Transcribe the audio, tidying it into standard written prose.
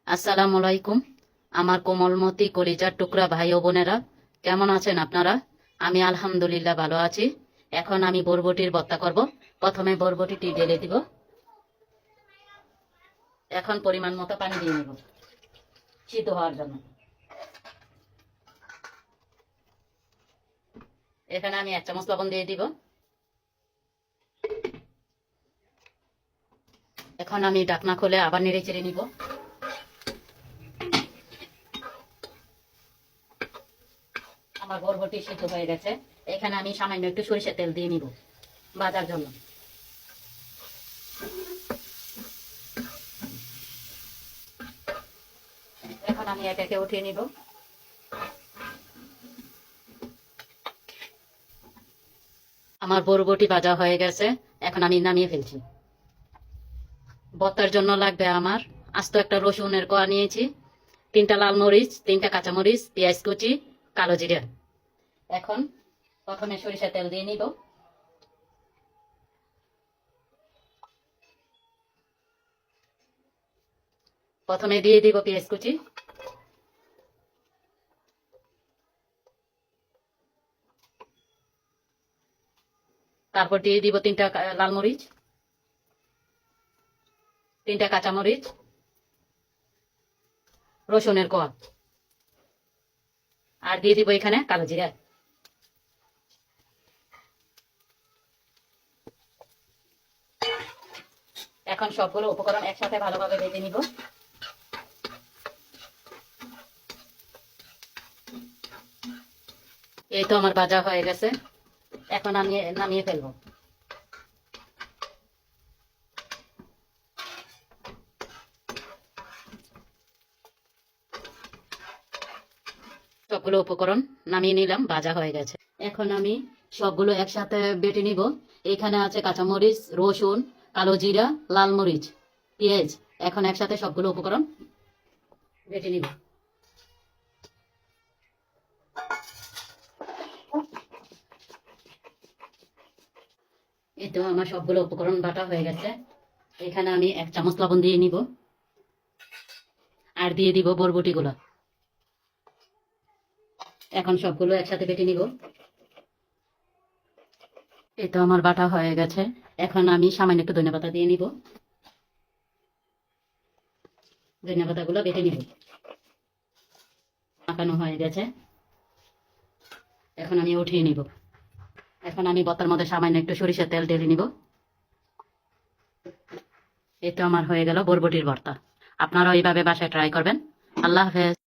আসসালামু আলাইকুম। আমার কোমলমতি কলিজার টুকরা ভাই ও বোনেরা, কেমন আছেন আপনারা? আমি আলহামদুলিল্লাহ ভালো আছি। এখন আমি বরবটির ভর্তা করব। প্রথমে বরবটিটি ঢেলে দিব। এখন পরিমাণ মতো পানি দিয়ে নেব সিদ্ধ হওয়ার জন্য। এখানে আমি 1 চামচ লবণ দিয়ে দিব। এখন আমি ঢাকনা খুলে আবার নেড়ে চেড়ে নিব। আমার বরবটি সিদ্ধ হয়ে গেছে। এখানে আমি সামান্য একটু সরিষার তেল দিয়ে নিব ভাজার জন্য। এখন আমি এটাকে উঠিয়ে নিব। আমার বরবটি ভাজা হয়ে গেছে। এখন আমি নামিয়ে ফেলছি। ভর্তার জন্য লাগবে আমার আস্ত একটা রসুনের কোয়া নিয়েছি, 3টা লাল মরিচ, 3টা কাঁচামরিচ, পেঁয়াজ কুচি, কালো জিরা। এখন প্রথমে সরিষার তেল দিয়ে নিব। প্রথমে দিয়ে দিব পেঁয়াজ কুচি, তারপর দিয়ে দিব 3টা লাল মরিচ, 3টা কাঁচামরিচ, রসুনের কোয়া, আর দিয়ে দিব এখানে কালো জিরা। এখন সবগুলো উপকরণ একসাথে ভালোভাবে ভেজে নিব। এই তো আমার ভাজা হয়ে গেছে। এখন আমি নামিয়ে ফেলবো। সবগুলো উপকরণ নামিয়ে নিলাম, ভাজা হয়ে গেছে। এখন আমি সবগুলো একসাথে বেটে নিব। এখানে আছে কাঁচামরিচ, রসুন, কালো জিরা, লাল মরিচ, পেঁয়াজ। এখন একসাথে সবগুলো উপকরণ বেটে নিব। এই তো আমার সবগুলো উপকরণ বাটা হয়ে গেছে। এখানে আমি 1 চামচ লবণ দিয়ে নিব, আর দিয়ে দিব বরবটিগুলো। এখন সবগুলো একসাথে বেটে নিব। এই তো আমার বাটা হয়ে গেছে। এখন আমি সামান্য একটু ধনেপাতা দিয়ে নিব। ধনেপাতাগুলো বেটে নিব। মাখানো হয়ে গেছে। এখন আমি উঠিয়ে নিব। এখন আমি ভর্তার মধ্যে সামান্য একটু সরিষার তেল ঢেলে নিব। এই তো আমার হয়ে গেল বরবটির ভর্তা। আপনারাও এইভাবে বাসায় ট্রাই করবেন। আল্লাহ হাফেজ।